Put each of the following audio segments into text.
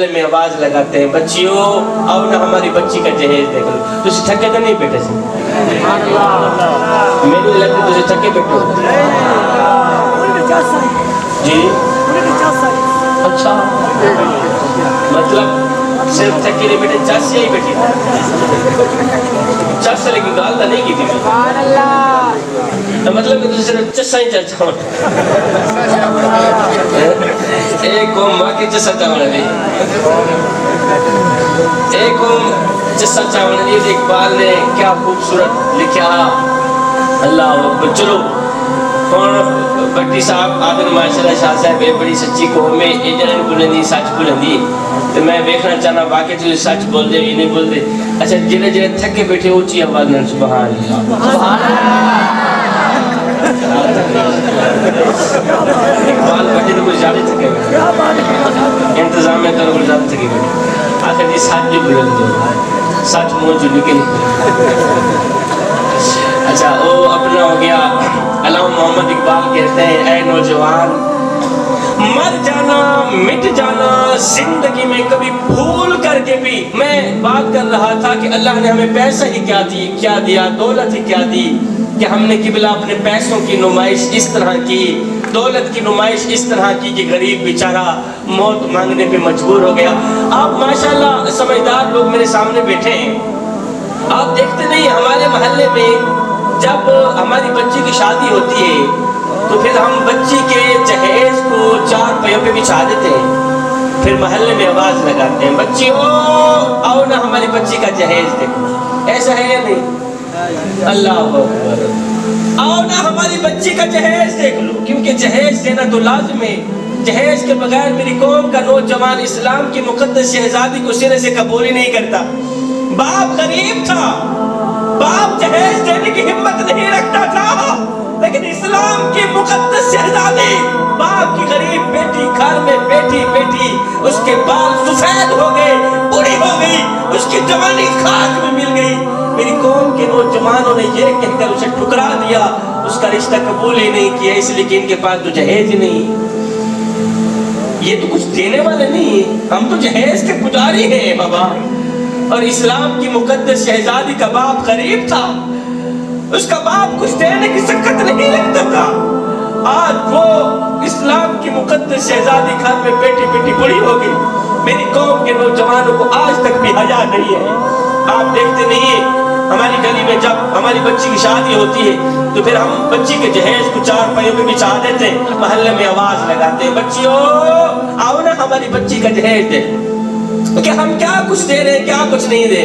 میں آواز لگاتے ہیں بچیوں آؤ نا ہماری بچی کا جہیز دیکھ لو. تسی تھکے تو نہیں بیٹھے سی میرے لگتے تسی تھکے بیٹھو جی اچھا مطلب صرف تھکے نہیں بیٹھے چس سے ہی بیٹھی چس سے لیکن گال نہیں کی تھی مطلب کہ تسی صرف چسا ہی چرچا ہوتا ایک قوم واقعی چسا چاونا دی ایک قوم چسا چاونا دی اقبال نے کیا خوبصورت لکھا اللہ اکبر. چلو بٹی صاحب آدھر ماشاءاللہ شاہ صاحب ایک بڑی سچی قوم میں ایجن بلندی سچ بلندی تو میں دیکھنا چاہنا واقعی تجھے سچ بول دے یہ نہیں بول دے. اچھا جنہیں جنہیں تھکے بیٹھے اونچی آواز نہ سبحان اللہ سبحان اللہ اقبال بیٹھے تو کچھ زیادہ تھکے بیٹھے انتظام میں تو کچھ زیادہ تھکے بیٹھے آخر جی سچ جو بلند ہو سچ منہ جو نکل. اچھا وہ اپنا ہو گیا. علامہ محمد اقبال کہتے ہیں اے نوجوان مر جانا مٹ جانا زندگی میں کبھی بھول کر کے بھی. میں بات کر رہا تھا کہ اللہ نے ہمیں پیسہ ہی کیا دیا دولت ہی کیا دی کہ ہم نے قبلہ اپنے پیسوں کی نمائش اس طرح کی دولت کی نمائش اس طرح کی کہ غریب بیچارہ موت مانگنے پہ مجبور ہو گیا. آپ ماشاءاللہ سمجھدار لوگ میرے سامنے بیٹھے ہیں. آپ دیکھتے نہیں ہمارے محلے میں جب ہماری بچی کی شادی ہوتی ہے تو پھر ہم بچی کے جہیز کو 4 پہیوں پہ بچھا دیتے ہیں پھر محلے میں آواز لگاتے ہیں بچی آؤ نا ہماری بچی کا جہیز دیکھو. ایسا ہے یا نہیں؟ اللہ اکبر. آؤ نا ہماری بچی کا جہیز دیکھ لو کیونکہ جہیز دینا تو لازم ہے. جہیز کے بغیر میری قوم کا نوجوان اسلام کی مقدس شہزادی کو سرے سے قبول ہی نہیں کرتا. باپ غریب تھا باپ جہیز دینے کی ہمت نہیں رکھتا تھا لیکن اسلام کی مقدس شہزادی باپ کی غریب بیٹی گھر میں بیٹی اس کے بال سفید ہو گئے بوڑھی ہو گئی اس کی جوانی خاک میں مل گئی. میری قوم کے نوجوانوں نے یہ کہہ کر اسے ٹھکرا دیا اس کا رشتہ قبول ہی نہیں کیا اس لیے کہ ان کے پاس تو جہیز ہی نہیں. یہ تو کچھ دینے والے نہیں ہم تو جہیز کے پجاری ہیں بابا. اور اسلام کی مقدس شہزادی کا باپ غریب تھا اس کا باپ کچھ دینے کی سکت نہیں لگتا تھا. آج وہ اسلام کی مقدس شہزادی گھر میں بیٹی بڑی ہو گئی. میری قوم کے نوجوانوں کو آج تک بھی حیا نہیں ہے. آپ دیکھتے نہیں ہیں ہماری گلی میں جب ہماری بچی کی شادی ہوتی ہے تو پھر ہم بچی کے جہیز کو 4 پہیوں پہ بچھا دیتے ہیں محلے میں آواز لگاتے ہیں بچیوں آؤ نا ہماری بچی کا جہیز دے کہ ہم کیا کچھ دے رہے ہیں کیا کچھ نہیں دے.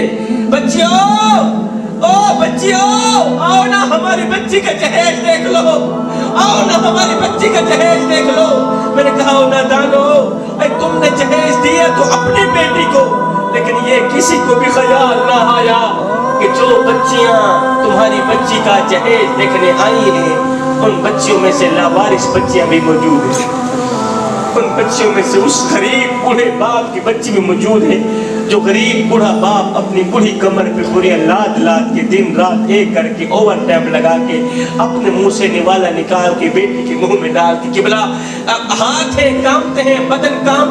بچیوں آؤ نا ہماری بچی کا جہیز دیکھ لو آؤ نا ہماری بچی کا جہیز دیکھ لو. میں نے کہا نادانو تم نے جہیز دیا تو اپنی بیٹی کو لیکن یہ کسی کو بھی خیال نہ آیا کہ جو بچیاں تمہاری بچی کا جہیز دیکھنے آئی ہیں ان بچیوں میں سے لاوارث بچیاں بھی موجود ہیں. ان بچیوں میں سے اس غریب بوڑھے باپ کی بچی بھی موجود ہے جو غریب بوڑھا باپ اپنی بوڑھی کمر پہ بوریاں لاد کے دن رات ایک کر کے اوور ٹائم لگا کے اپنے منہ سے نوالا نکال کے بیٹی کے منہ میں ڈال کے قبلہ ہاتھ ہے کامتے ہیں بدن کام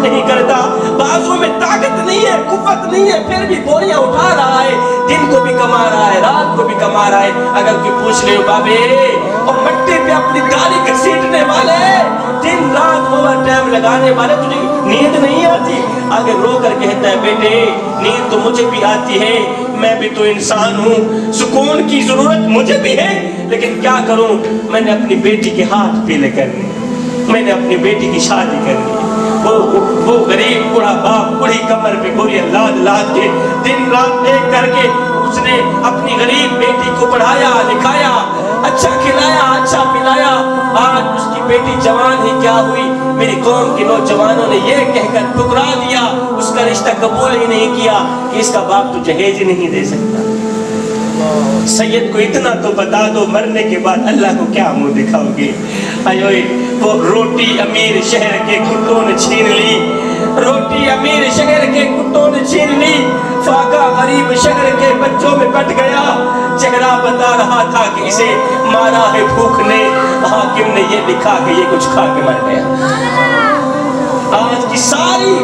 نہیں کرتا بازوں میں طاقت نہیں ہے قوت نہیں ہے پھر بھی بوریاں اٹھا رہا ہے دن کو بھی کما رہا ہے رات کو بھی کما رہا ہے. اگر کوئی پوچھ لے بابے اور مٹی پہ اپنی داڑھی گھسیٹنے والے دن رات اوور ٹائم لگانے والے تجھے نیند نہیں آتی؟ آگے رو کر کہتا ہے بیٹے نیند تو مجھے بھی آتی ہے میں بھی تو انسان ہوں سکون کی ضرورت مجھے بھی ہے لیکن کیا کروں میں نے اپنی بیٹی کے ہاتھ پیلے کرنے میں نے اپنی بیٹی کی شادی کرنی. وہ غریب بوڑھا باپ بوڑھی کمر پہ بوریاں لاد کے دن رات ایک کر کے اس نے اپنی غریب بیٹی کو پڑھایا لکھایا اچھا کھلایا اچھا پلایا. آج اس کی بیٹی جوان ہی کیا ہوئی میری قوم کے نوجوانوں نے یہ کہہ کر ٹھکرا دیا اس کا رشتہ قبول ہی نہیں کیا کہ اس کا باپ تو جہیز ہی نہیں دے سکتا. سید کو اتنا تو بتا دو مرنے کے بعد اللہ کو کیا منہ دکھاؤ گے. وہ روٹی امیر شہر کے کتوں نے چھین لی روٹی امیر شہر کے کتوں نے چھین لی فاقہ غریب شہر کے بچوں میں بٹ گیا. چہرہ بتا رہا تھا کہ اسے مارا ہے بھوک نے حاکم نے یہ لکھا کہ یہ کچھ کھا کے مر گیا. آج کی ساری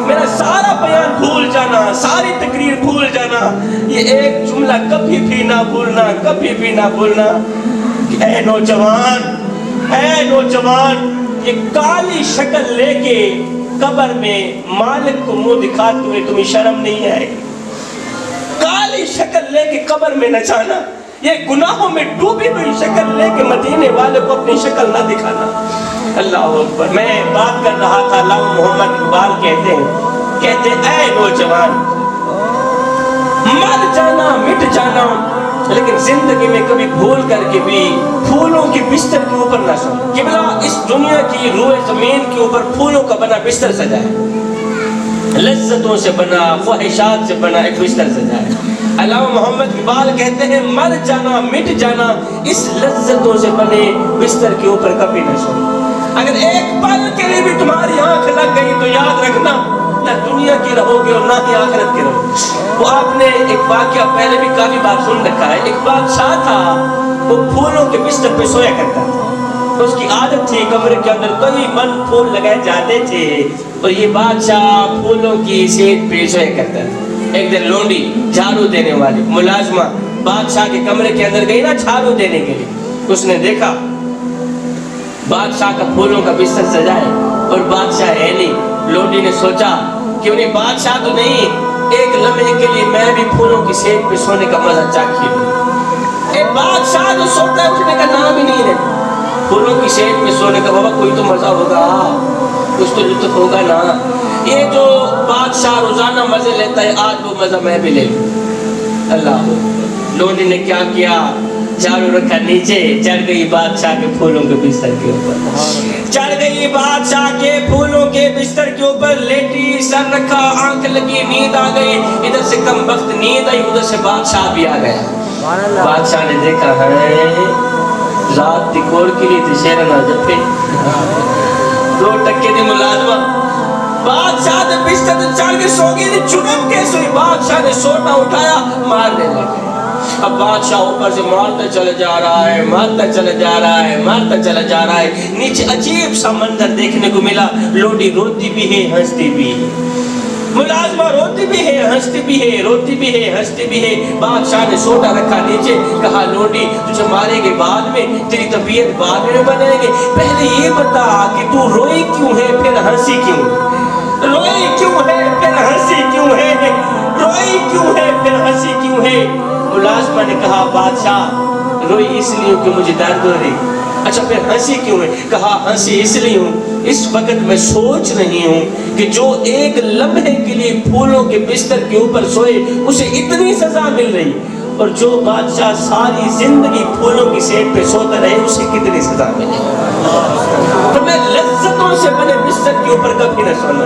میرا سارا بیان بھول جانا، ساری تقریر بھول جانا، یہ ایک جملہ کبھی بھی نہ بھولنا، کبھی بھی نہ بھولنا کہ اے نوجوان، یہ کالی شکل لے کے قبر میں مالک کو منہ دکھاتے ہوئے تمہیں شرم نہیں آئے گی؟ کالی شکل لے کے قبر میں نہ جانا، یہ گناہوں میں ڈوبی ہوئی شکل لے کے مدینے والے کو اپنی شکل نہ دکھانا۔ اللہ اکبر۔ میں بات کر رہا تھا، علامہ محمد اقبال کہتے اے نوجوان، مر جانا مٹ جانا، لیکن زندگی میں کبھی بھول کر کے بھی پھولوں کی بستر کے اوپر نہ سو۔ قبلہ اس دنیا کی روئے زمین کے اوپر پھولوں کا بنا بستر سجا ہے، لذتوں سے بنا، خواہشات سے بنا ایک بستر سجا ہے۔ علامہ محمد اقبال کہتے ہیں مر جانا مٹ جانا، اس لذتوں سے بنے بستر کے اوپر کبھی نہ سو۔ اگر ایک پل کے لیے بھی تمہاری آنکھ لگ گئی تو یاد رکھنا، نہ دنیا کی رہو گے اور نہ ہی آخرت کی رہو گے۔ وہ آپ نے ایک واقعہ پہلے بھی کافی بار سن رکھا ہے، ایک بادشاہ تھا، وہ پھولوں کے بستر پہ سویا کرتا تھا۔ اس کی عادت تھی، کمرے کے اندر کئی من پھول لگائے جاتے تھے اور یہ بادشاہ پھولوں کی سیٹ پہ سویا کرتا تھا۔ ایک دن لونڈی جھاڑو دینے والی ملازمہ بادشاہ کے کمرے کے اندر گئی نا جھاڑو دینے کے لیے، اس نے دیکھا بادشاہ کا پھولوں کا بستر سجا ہے اور بادشاہ ہے نہیں۔ لونڈی نے سوچا کہ انہیں بادشاہ تو نہیں، ایک لمحے کے لیے میں بھی پھولوں کی سیٹ پہ سونے کا مزہ چاکھیے لوں۔ ایک بادشاہ جو سوتا ہے اٹھنے کا نام ہی نہیں ہے، پھولوں کی سیٹ پہ سونے کا بابا کوئی تو مزہ ہوگا، کچھ تو لطف ہوگا نا۔ یہ جو بادشاہ روزانہ مزے لیتا ہے، آج وہ مزہ میں بھی لے لوں۔ اللہ لونڈی نے کیا کیا، جھاڑو رکھا نیچے، چڑھ گئی بادشاہ کے پھولوں کے بستر کے اوپر، چڑھ گئی بادشاہ کے پھولوں کے بستر کے اوپر، لیٹی سر رکھا، آنکھ لگی، نیند آ گئی، ادھر سے کم وقت نیند آئی، ادھر سے بادشاہ بھی آ گیا۔ بادشاہ نے دیکھا ہے رات دی کوڑ کی لی تھی شیرنا جپے 2 ٹکے دی ملازمہ، بادشاہ نے بستر چڑھ کے سو گئی تھی، جنم کیسے ہوئی؟ بادشاہ نے سونا اٹھایا، مارنے لگے۔ اب بادشاہ اوپر سے مارتا چلا جا رہا ہے، مارتا چلا جا رہا ہے، مارتا چلا جا رہا ہے۔ نیچے عجیب سا منظر دیکھنے کو ملا، لوڈی روتی بھی ہے ہنستی بھی ہے، ملازمہ روتی بھی ہے ہنستی بھی ہے، روتی بھی ہے ہنستی بھی ہے۔ بادشاہ نے سوٹا رکھا نیچے، کہا لوڈی تجھے مارے گے بعد میں، تیری طبیعت بعد میں بنائیں گے، پہلے یہ بتا کہ تو روئی کیوں ہے پھر ہنسی کیوں؟ روئی کیوں ہے پھر ہنسی کیوں ہے؟ روئی کیوں ہے پھر ہنسی کیوں ہے؟ ملازمہ نے کہا بادشاہ روئی اس لیے کہ مجھے درد ہو رہی۔ اچھا پھر ہنسی کیوں ہے؟ کہا ہنسی اس لیے ہوں، اس وقت میں سوچ رہی ہوں کہ جو ایک لمحے کے لیے پھولوں کے بستر کے اوپر سوئے اسے اتنی سزا مل رہی، اور جو بادشاہ ساری زندگی پھولوں کی سیٹ پہ سوتا رہے اسے کتنی سزا ملے۔ تو میں لذتوں سے بنے بستر کے اوپر کبھی نہ سونا،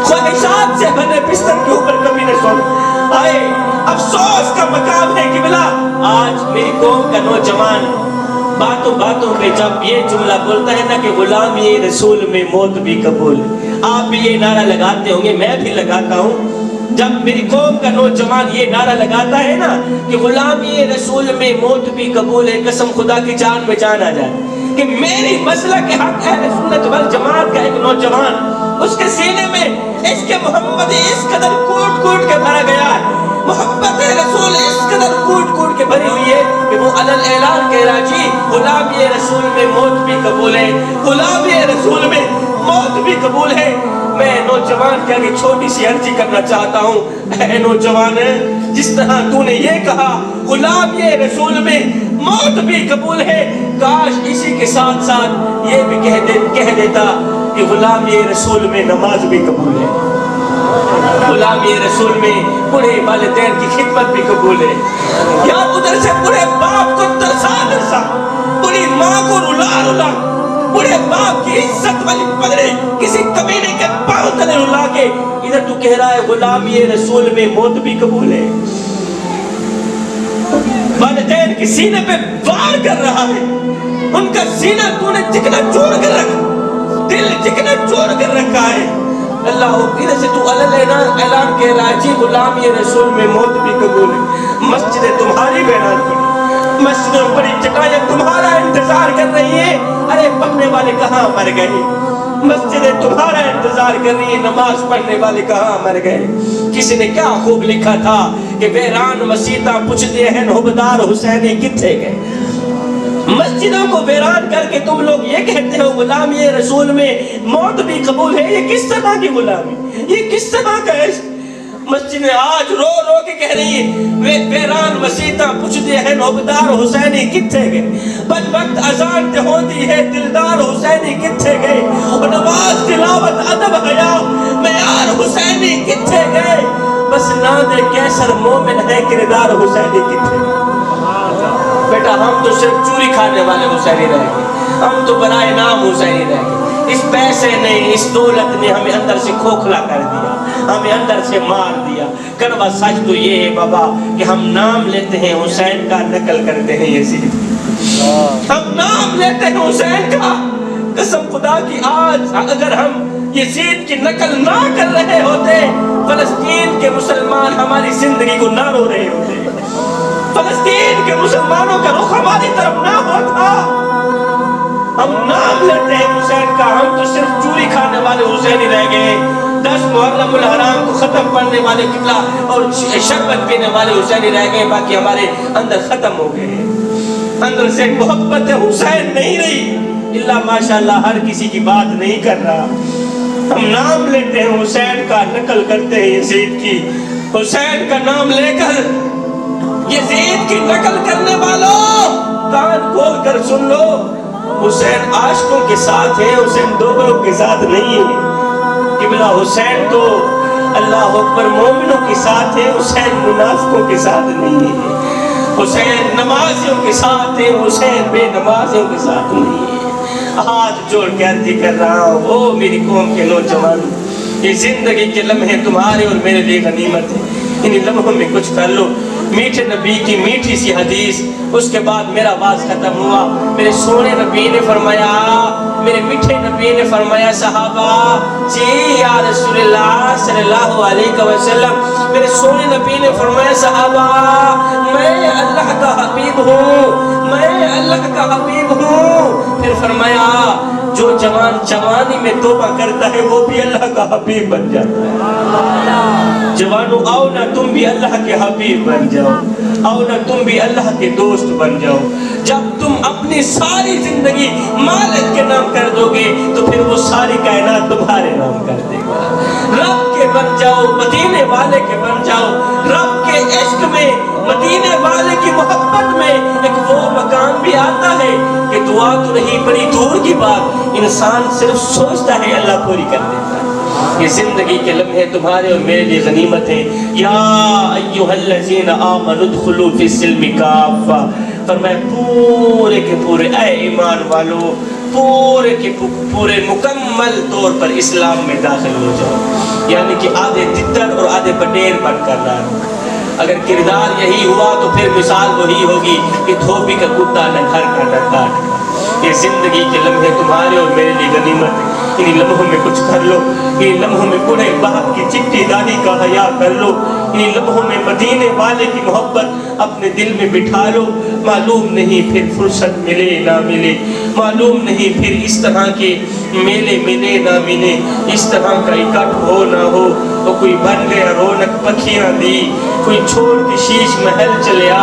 خواہشات سے بنے بستر کے اوپر کبھی نہ سونا۔ آئے افسوس کا مقام ہے کہ بلا آج میری قوم کا نوجوان باتوں باتوں پہ جب یہ جملہ بولتا ہے نا کہ غلامی رسول میں موت بھی قبول، آپ بھی یہ نعرہ لگاتے ہوں گے، میں بھی لگاتا ہوں۔ جب میری قوم کا نوجوان یہ نعرہ لگاتا ہے نا کہ غلامی رسول میں موت بھی قبول ہے، قسم خدا کی جان میں جان آ جائے کہ میری مسلک حق اہل سنت والجماعت کا ایک نوجوان، اس کے سینے میں عشق محمد اس قدر کوٹ کوٹ کے بھرا گیا ہے، محبت رسول اس قدر کوٹ کوٹ کے بھری ہوئی ہے کہ وہ علل اعلان کہہ رہا جی غلامی رسول میں موت بھی قبول ہے، غلامی رسول میں موت بھی قبول ہے۔ میں نوجوان کے آگے چھوٹی سی عرضی کرنا چاہتا ہوں، اے نوجوان جس طرح تو نے یہ کہا غلامی رسول میں موت بھی قبول ہے، کاش اسی کے ساتھ ساتھ یہ بھی کہہ دیتا کہ غلامی رسول میں نماز بھی قبول ہے، غلامی رسول میں بڑے والدین کی خدمت بھی قبول ہے۔ یا ادھر سے بڑے باپ کو ترسا بڑی ماں کو رلا بڑے باپ کی عزت والی پگڑی کسی کمینے کے پاؤں تلے رلا کے ادھر تو کہہ رہا ہے غلامی رسول میں موت بھی قبول ہے۔ والدین کے سینے پہ وار کر رہا ہے، ان کا سینہ تو نے چکنا چور کر رکھا، دل چکنا چور کر رکھا ہے۔ اللہ ادھر سے تو اعلان کہہ رہا ہے جی غلامی رسول میں موت بھی قبول ہے۔ مسجدیں تمہاری بہران پڑی، مسجدوں بڑی چٹائیاں تمہارا انتظار کر رہی ہے، ارے پکنے والے کہاں مر گئے، مسجدیں تمہارا انتظار کر رہی ہیں، نماز پڑھنے والے کہاں مر گئے؟ کسی نے کیا خوب لکھا تھا کہ ویران مسیتاں پوچھتے ہیں حبدار حسینی کتھے گئے؟ مسجدوں کو ویران کر کے تم لوگ یہ کہتے ہو غلامی رسول میں موت بھی قبول ہے۔ یہ کس طرح کی غلامی، یہ کس طرح کا عشق؟ مسجدیں آج رو رو کے کہہ رہی ہیں ویران مسیتاں پوچھتے ہیں حبدار حسینی کتھے گئے؟ بد وقت اذان تے ہوندی ہے دلدار حسینی کتھے گئے؟ اور نماز تلاوت ادب حیا معیار حسینی کتھے گئے؟ بس نام کیسر مومن ہے کردار حسینی کتھے گئے؟ بیٹا ہم تو صرف چوری کھانے والے حسینی رہ گئے، ہم تو برائے نام حسینی رہ گئے۔ اس پیسے نے، اس دولت نے ہمیں اندر سے کھوکھلا کر دیا، ہمیں اندر سے مار دیا۔ کڑوا سچ تو یہ ہے بابا کہ ہم نام لیتے ہیں حسین کا، نقل کرتے ہیں یزید۔ ہم نام لیتے ہیں حسین کا، قسم خدا کی آج اگر ہم یزید کی نقل نہ کر رہے ہوتے، فلسطین کے مسلمان ہماری زندگی کو نہ رو رہے ہوتے، فلسطین کے مسلمانوں کا رخ ہماری طرف نہ ہوتا۔ ہم نام لیتے ہیں حسین کا، ہم تو صرف چوری کھانے والے حسینی رہ گئے۔ 10 محرم الحرام کو ختم پڑھنے والے قبلہ اور شربت پینے والے حسینی رہ گئے، باقی ہمارے اندر ختم ہو گئے۔ اندر سے محبت حسین نہیں رہی، اللہ ماشاءاللہ ہر کسی کی بات نہیں کر رہا۔ ہم نام لیتے ہیں حسین کا، نقل کرتے ہیں یزید کی۔ حسین کا نام لے کر یزید کی نقل کرنے والوں کان کھول کر سن لو، حسین عاشقوں کے ساتھ ہے، حسین دوغلوں کے ساتھ نہیں ہے۔ قبلہ حسین تو اللہ اکبر مومنوں کے ساتھ ہے، حسین منافقوں کے ساتھ نہیں ہے۔ حسین نمازیوں کے ساتھ ہے، حسین بے نمازیوں کے ساتھ نہیں ہے۔ ہاتھ جوڑ کے عرضی کر رہا ہوں، او میری قوم کے نوجوان، یہ زندگی کے لمحے تمہارے اور میرے لیے غنیمت ہے، انہی لمحوں میں کچھ کر لو۔ میٹھے نبی کی میٹھی سی حدیث، اس کے بعد میرا باز ختم ہوا۔ میرے سونے نبی نے فرمایا، میرے میٹھے نبی نے فرمایا صحابہ جی یا رسول اللہ صلی اللہ علیہ وسلم، میرے سونے نبی نے فرمایا صحابہ میں اللہ کا حبیب ہوں، میں اللہ کا حبیب ہوں۔ پھر فرمایا جو جوان جوانی میں توبہ کرتا ہے وہ بھی اللہ کا حبیب بن جاتا ہے۔ جوانوں آؤ نا تم بھی اللہ کے حبیب بن جاؤ، آؤ نا تم بھی اللہ کے دوست بن جاؤ۔ جب تم اپنی ساری زندگی مالک کے نام کر دو گے تو پھر وہ ساری کائنات تمہارے نام کر دے گا۔ رب کے بن جاؤ، مدینے والے کے بن جاؤ۔ رب کے عشق میں، مدینے والے کی محبت میں ایک وہ مقام بھی آتا ہے کہ دعا تو نہیں بڑی دور کی بات، انسان صرف سوچتا ہے اللہ پوری کر دیتا ہے۔ یہ زندگی کے لمحے تمہارے اور میرے لیے غنیمت ہے۔ یا ایھا الذین آمنوا ادخلوا فی السلم کافہ، فرمایا پورے کے پورے اے ایمان والو پورے کے پورے مکمل طور پر اسلام میں داخل ہو جاؤ، یعنی کہ آدھے تتر اور آدھے پٹیر بن کر رہا۔ اگر کردار یہی ہوا تو پھر مثال وہی ہوگی کہ دھوبی کا کتا نہ گھر کا نہ کاٹ کا۔ یہ زندگی کے لمحے تمہارے اور میرے لیے غنیمت ہے، انہی لمحوں میں کچھ کر لو، انہی لمحوں میں بوڑھے باپ کی چٹی دادی کا حیا کر لو، انہی لمحوں میں مدینے والے کی محبت اپنے دل میں بٹھا لو۔ معلوم نہیں پھر فرصت ملے نہ ملے، معلوم نہیں پھر اس طرح کے میلے ملے نہ ملے، اس طرح کا اکٹھ ہو نہ ہو۔ تو کوئی بن گیا رونق پکھیاں دی، کوئی چھوڑ کے شیش محل چلیا،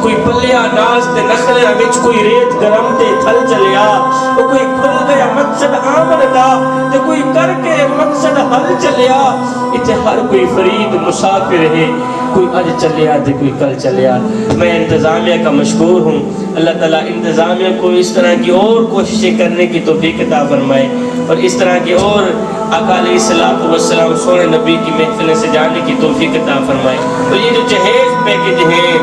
کوئی پلیا ناز تے نخلیاں وچ کوئی ریت گرم تے تھل چلیا، وہ کوئی کھل گیا مقصد آمن دا تے کوئی کر کے مقصد حل چلیا۔ اتنے ہر کوئی فرید مسافر ہے، کوئی اج چلیا تے کوئی کل چلیا۔ میں انتظامیہ کا مشکور ہوں، اللہ تعالیٰ انتظامیہ کو اس طرح کی اور کوششیں کرنے کی توفیق عطا فرمائے، اور اس طرح کی اور آقا علیہ الصلوۃ والسلام سونے نبی کی محفلیں سے جانے کی توفیق عطا فرمائے۔ تو یہ جو جہیز پیکج ہیں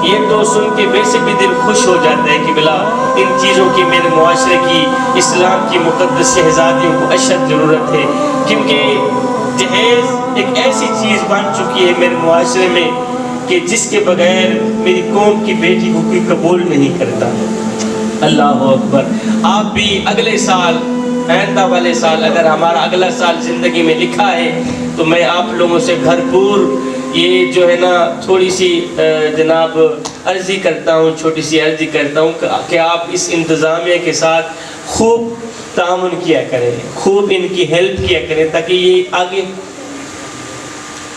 یہ تو سن کے ویسے بھی دل خوش ہو جاتا ہے کہ بلا ان چیزوں کی میرے معاشرے کی، اسلام کی مقدس شہزادیوں کو اشد ضرورت ہے، کیونکہ جہیز ایک ایسی چیز بن چکی ہے میرے معاشرے میں کہ جس کے بغیر میری قوم کی بیٹی کو کوئی قبول نہیں کرتا۔ اللہ اکبر۔ آپ بھی اگلے سال، آئندہ والے سال، اگر ہمارا اگلا سال زندگی میں لکھا ہے تو میں آپ لوگوں سے بھرپور یہ جو ہے نا تھوڑی سی جناب عرضی کرتا ہوں، چھوٹی سی عرضی کرتا ہوں کہ آپ اس انتظامیہ کے ساتھ خوب تعاون کیا کریں، خوب ان کی ہیلپ کیا کریں تاکہ یہ آگے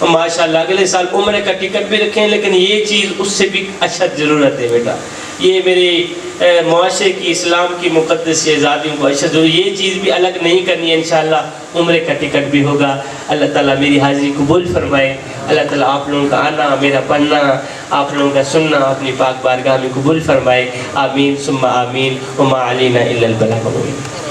ماشاءاللہ اگلے سال عمرے کا ٹکٹ بھی رکھیں، لیکن یہ چیز اس سے بھی اشد ضرورت ہے بیٹا، یہ میرے معاشرے کی اسلام کی مقدس آزادیوں کو اشد ضرورت، یہ چیز بھی الگ نہیں کرنی ہے، انشاءاللہ عمرے کا ٹکٹ بھی ہوگا۔ اللہ تعالیٰ میری حاضری قبول فرمائے، اللہ تعالیٰ آپ لوگوں کا آنا، میرا پڑھنا، آپ لوگوں کا سننا اپنی پاک بارگاہ میں قبول فرمائے، آمین ثم آمین، وما علینا الا البلاغ المبین۔